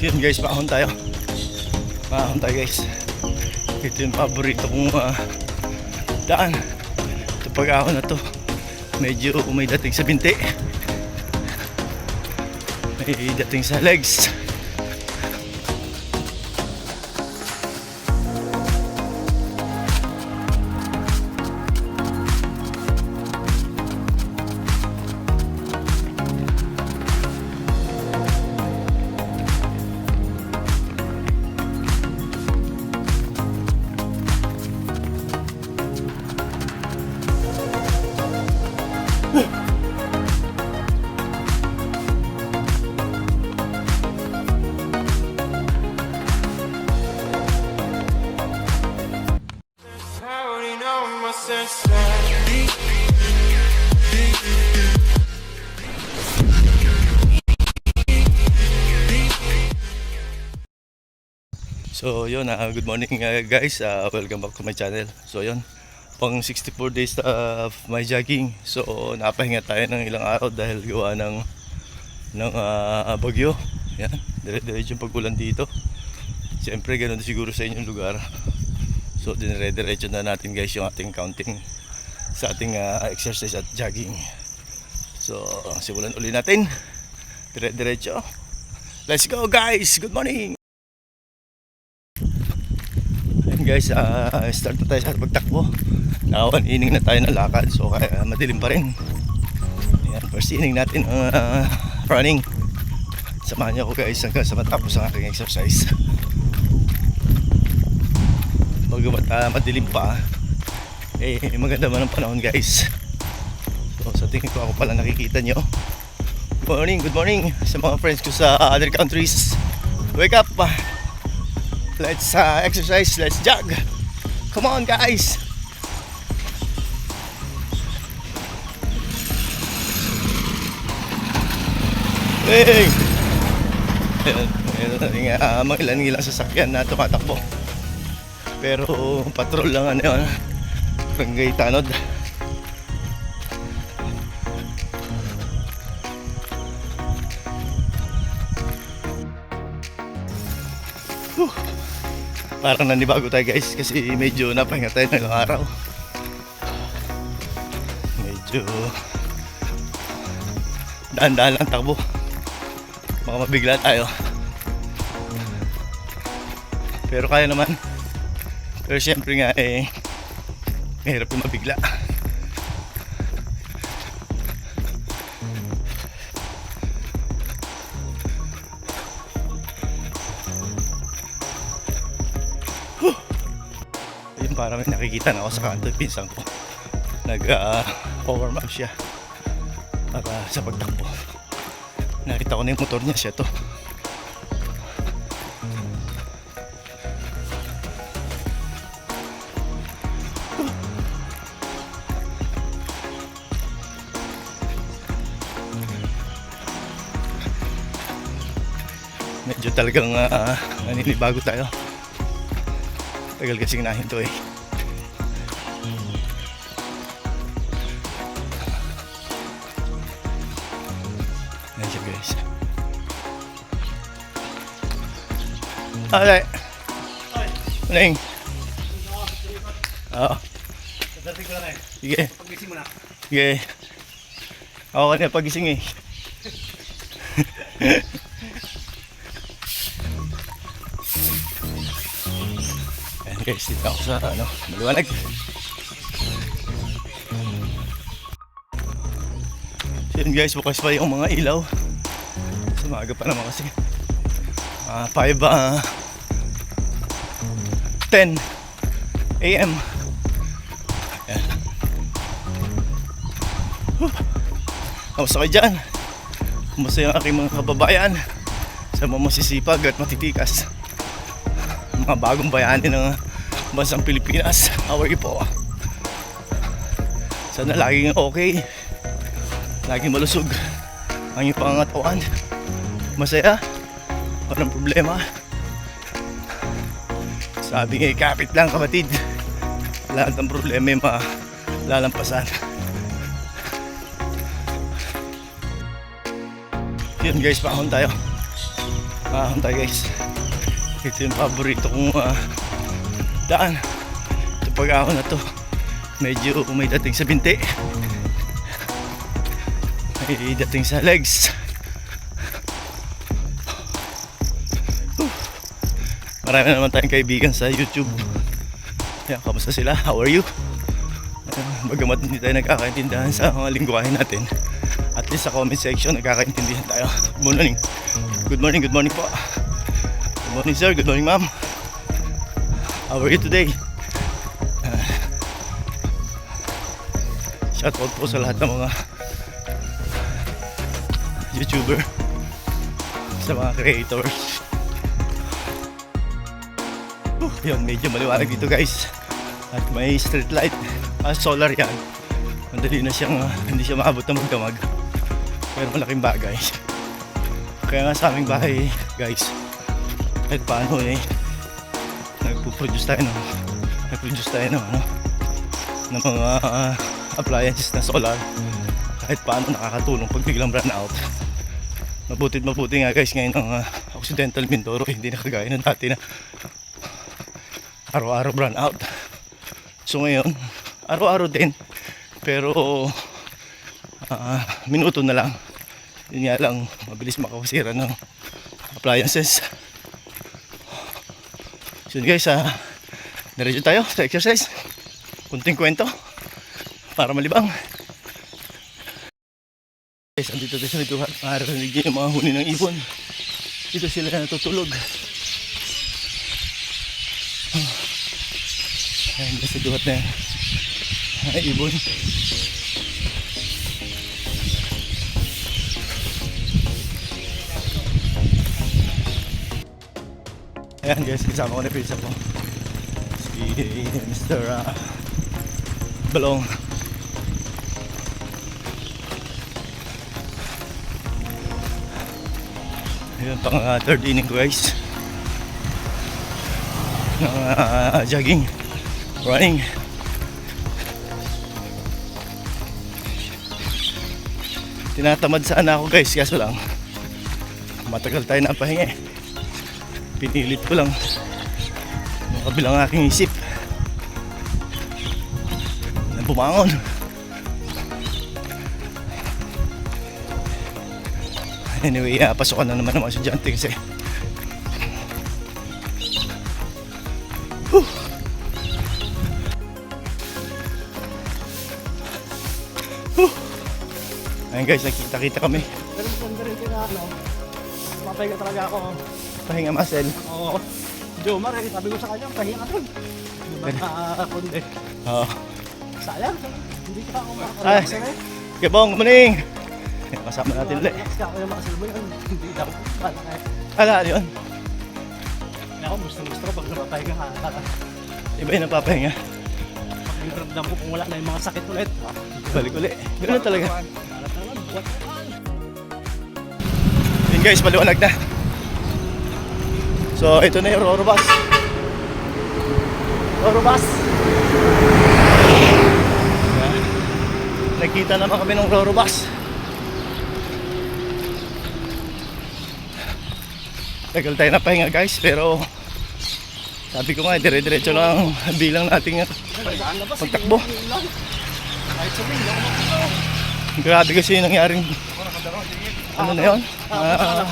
Yun guys, paahon tayo. Paahon tayo guys. Ito yung paborito kong daan. Ito pag-ahon na to, medyo may dating sa binti, may dating sa legs. So yun, good morning guys, welcome back to my channel. So yun, pang 64 days of my jogging. So napahinga tayo ng ilang araw dahil gawa ng bagyo. Yan, dire-diretso yung pag-ulan dito. Siyempre ganun siguro sa inyong lugar. So dinire-diretso na natin guys yung ating counting sa ating exercise at jogging. So simulan uli natin, dire-diretso. Let's go guys, good morning guys. Start na tayo sa pagtakbo. Naka 1 inning na tayo ng lakad, so kaya madilim pa rin. Ayan, first inning natin running. Samahan niyo ako guys hanggang sa matapos ang aking exercise. Bagamat madilim pa, maganda man ang panahon guys. So sa tingin ko ako pala nakikita nyo. Good morning sa mga friends ko sa other countries. Wake up! Let's exercise, let's jog. Come on guys. Hey. Meron mga ilan sasakyan na tumatakbo. Pero patrol lang yun. Barangay Tanod. Parang nanibago tayo guys kasi medyo napahinga tayo ng ilang araw. Medyo daan-daan lang takbo, baka mabigla tayo. Pero kaya naman. Pero syempre nga mahirap yung mabigla. Ayun, parang may nakikita na ako sa kanto yung pinsang ko. Nag-warm up siya para sa pagtakbo. Nakita ko na yung motor niya, siya to. Medyo talagang naninibago tayo. Tagal kasing nahinto Ayan siya guys. Alright. Morning. Oo. Dadating ko na rin. Sige. Pagising mo na. Sige. Ako kanina pagising Ayan guys, dito ako sa maliwanag. Ayan guys, bukas pa yung mga ilaw. Sa maaga pa naman kasi 10 AM. Ayan. Kamusta kayo dyan? Kamusta yung aking mga kababayan sa mga masisipag at matitikas, mga bagong bayani ng bansang Pilipinas? How are you po? Sana laging okay, laging malusog ang iyong pangangatawan, masaya, walang problema. Sabi nga, kapit lang kapatid, lahat ng problema ay malalampasan. Yun guys, paahon tayo. tayo guys. Ito yung paborito kong daan. Ito pag-ahon na to. Medyo may dating sa binti. May dating sa legs. Marami na naman tayong kaibigan sa YouTube. Yan, kamusta sila? How are you? Bagamat hindi tayo nagkakaintindihan sa mga lingwahe natin, at least sa comment section nagkakaintindihan tayo. Good morning. Good morning, good morning po. Good morning sir, good morning ma'am. How are you today? Shout out po sa lahat ng mga YouTuber, sa mga creators. Yun, medyo maliwanag dito guys. At may street light, solar yan. Madali na siyang, hindi siya maabot ng magdamag. Pero malaking bagay. Kaya nga sa aming bahay guys, kahit paano nagpo-produce tayo ng mga appliances na solar. Kahit paano nakakatulong pag biglang run out. Mabuti nga guys ngayon ang Occidental Mindoro, hindi na kagaya ng dati na araw-araw run out. So ngayon, araw-araw din, pero minuto na lang. Yun nga lang, mabilis makakasira ng appliances. So yun guys, diretso tayo sa exercise. Kunting kwento para malibang. Guys, andito tayo sa nituhan. Maririnig yung mga huni ng ibon. Dito sila natutulog. Ayan guys, sa duhat na ibon. Ayan guys, kasama ko na pinsa ko si Mr. Balong. Ayan pang third inning ko guys ng jogging, running. Tinatamad sana ako guys, kaso lang matagal tayo napahinga. Pinilit ko lang makabilang aking isip na bumangon. Anyway, pasukan na naman ng mga estudyante kasi ayun guys, nakita-kita kami. Pero ganda rin sila, papahinga talaga ako. Pahinga muscle. Oo. Jomar, sabi ko sa kanya, pahinga ka rin. Kundi. Oo. Sayang, hindi ka ako Ay, makakalaksan eh. Kebong, good morning. Kasama natin ulit. Kasi ako yung makasal mo yun, hindi daw pala eh. Ano yun? Ako, gusto ko pag napapahinga ka. Iba yung napapahinga. Pag nagramdam ko kung wala na yung mga sakit ulit. Balik ulit. Ganun talaga. Alat naman, buwan naman. Yun guys, maliwanag na. So, ito na yung Roro Bus. Roro Bus. Nakita naman kami ng Roro Bus. Tagal tayo napahinga guys, pero sabi ko nga, dire-diretso lang bilang nating pagtakbo. Kahit sabihin, ako makasal. Grabe kasi yung nangyaring ano na yun,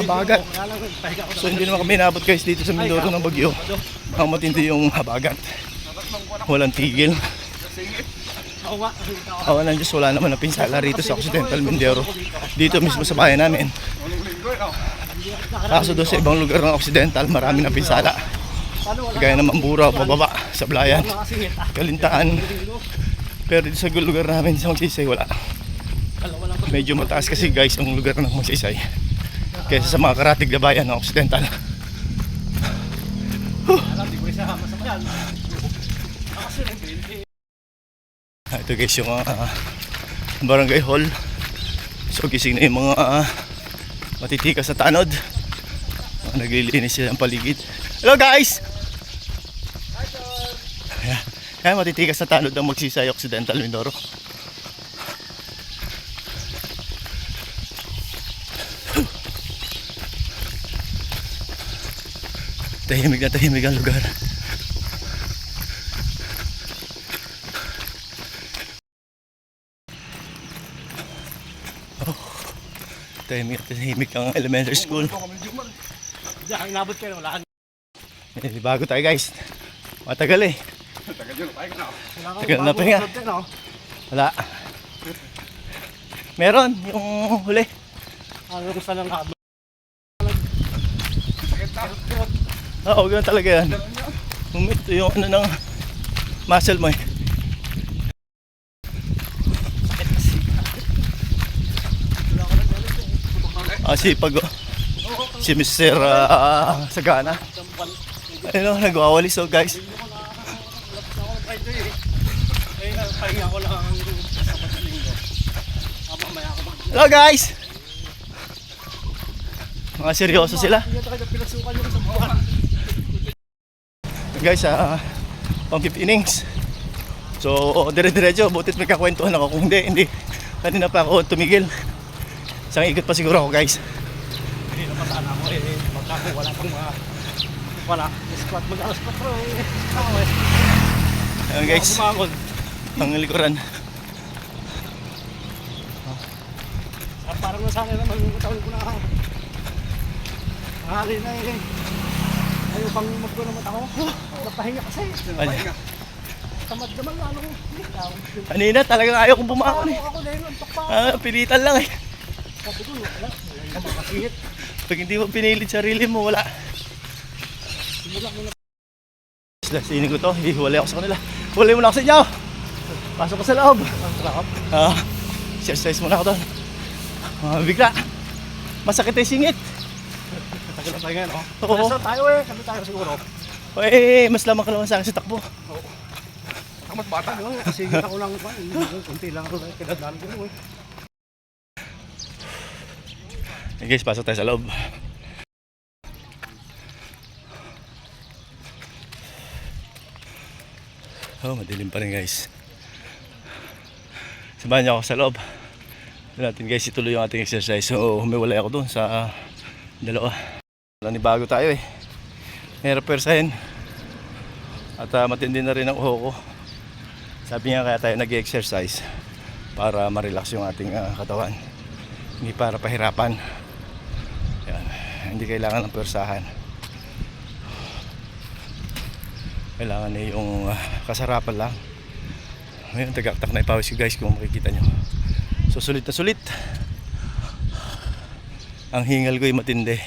habagat. So hindi naman kami nabot guys dito sa Mindoro ng bagyo. Ang matindi yung habagat. Walang tigil. Awa ng Diyos, wala naman na pinsala rito sa Occidental Mindoro. Dito mismo sa bayan namin. Kaso doon sa ibang lugar ng Occidental, marami na pinsala. Kagaya ng Mambura o pababa sa Blayan, Kalintaan. Pero dito sa lugar namin sa Magsaysay, wala. Medyo mataas kasi guys ang lugar ng Magsaysay kaysa sa mga karatig na bayan ng Occidental. Ito guys yung barangay hall. So gising na yung mga matitikas sa tanod. Naglilinis sila ng paligid. Hello guys! Kaya matitikas na tanod ng Magsaysay Occidental Mindoro. tahimik ang lugar. Oh, tahimik ang elementary school. Diyan, inabot kayo, wala. Bago tayo guys. Matagal eh. Tagal na pahinga. Wala. Meron yung huli. Ano gusto ng habo? Oo, ganun talaga yan. Humito yung ano ng muscle mo eh. Sipag oh. Si Mr. Sagana. Ayun o, nagwawalis oh guys. Pahinga ko lang ang sabat na linggo. Mamaya ako Hello guys! Mga seryoso sila. Hindi talaga pinasukan yung sa buwan. Guys, pang 5 innings. So, dire-diretso. Butit may kakwentuhan ako. Kung hindi. Kanina pa ako tumigil. Isang ikot pa siguro ako guys. Hindi na sana ako eh. Magkako wala pang mga... Wala. Squat mag-squat bro eh. Ako eh. Ayan guys, Bumangod. ang likuran. Parang nasanay naman yung katawan ko na ako. Mahali na eh. Ayaw pang magko naman ako. Napahinga kasi. Ano? Tamad naman ano ko. Kanina talagang ayaw kong bumangon eh. Ako dahil ang takpa. Pilitan lang eh. Sabi ko, wala. Wala ka makasingit. Pag hindi mo pinilit sarili mo, wala. Simula mo na. Sinin ko to, hiwalay ako sa kanila. Huli mo na ako sa inyo. Pasok ko sa loob. Ang sarap. Exercise muna ako doon. Bigla. Masakit yung singit. Tagal na tayo ngayon, oh. Oo. Basta tayo eh. Kami tayo siguro. Mas lamang ka naman sa akin sa takbo. Ako mas bata. Sige ako lang. Kunti lang ako. Pinagdaan ko mo eh. Hey guys, pasok tayo sa loob. Madilim pa rin guys. Samahan niyo ako sa loob. Doon natin guys ituloy yung ating exercise. So humiwalay ako doon sa dalawa. Bago tayo eh. Mahirap persahin. At matindi na rin ang uho ko. Sabi nga kaya tayo nag-exercise para ma-relax yung ating katawan. Hindi para pahirapan. Yan. Hindi kailangan ng persahan. Kailangan na yung kasarapan lang. Ngayon tagaktak na ipawis ko guys kung makikita nyo. So sulit na sulit. Ang hingal ko ay matindi.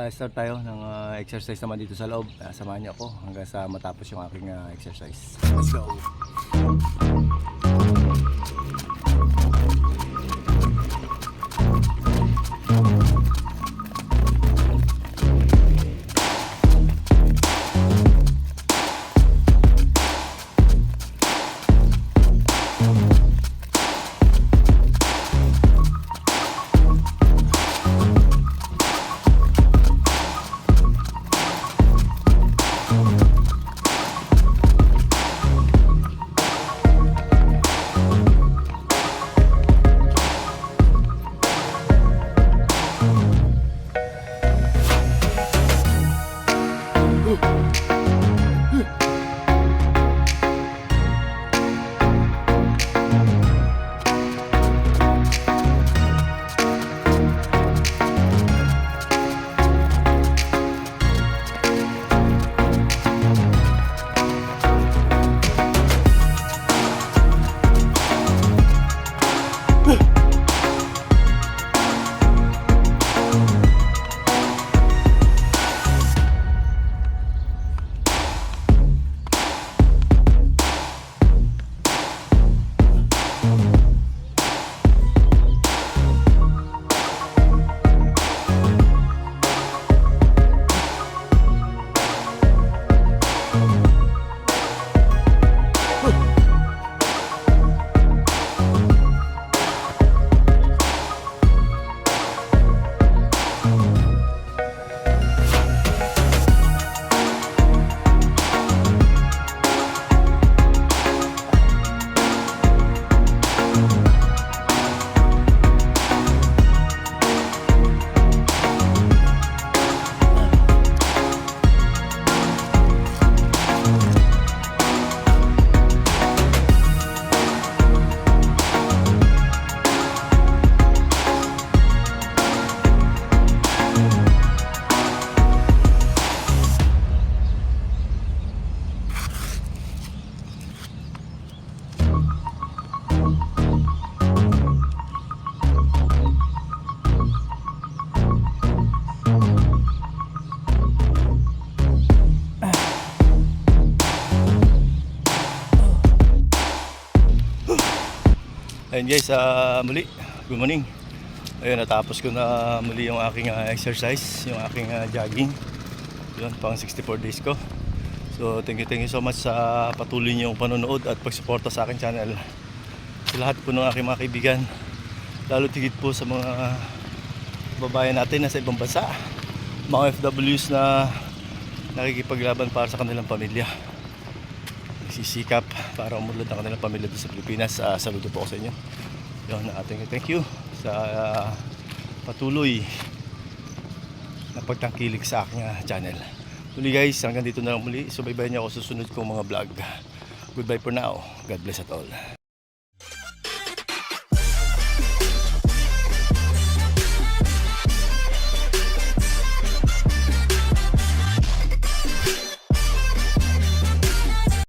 Start tayo ng exercise naman dito sa loob. Samahan niyo ako hanggang sa matapos yung aking exercise. Let's go! Ayun guys, muli, good morning. Ayun, natapos ko na muli yung aking exercise, yung aking jogging. Yun, pang 64 days ko. So thank you so much sa patuloy niyong panonood at pagsuporta sa aking channel. Sa lahat po ng aking mga kaibigan, lalo tigit po sa mga babayan natin na sa ibang bansa, mga FWs na nakikipaglaban para sa kanilang pamilya, nagsisikap para umulad ang kanilang pamilya dito sa Pilipinas. Saludo po ako sa inyo. Yun, thank you sa patuloy na pagtangkilik sa aking channel. Muli guys, hanggang dito na lang muli. Subaybayan niyo ako sa susunod kong mga vlog. Goodbye for now. God bless at all.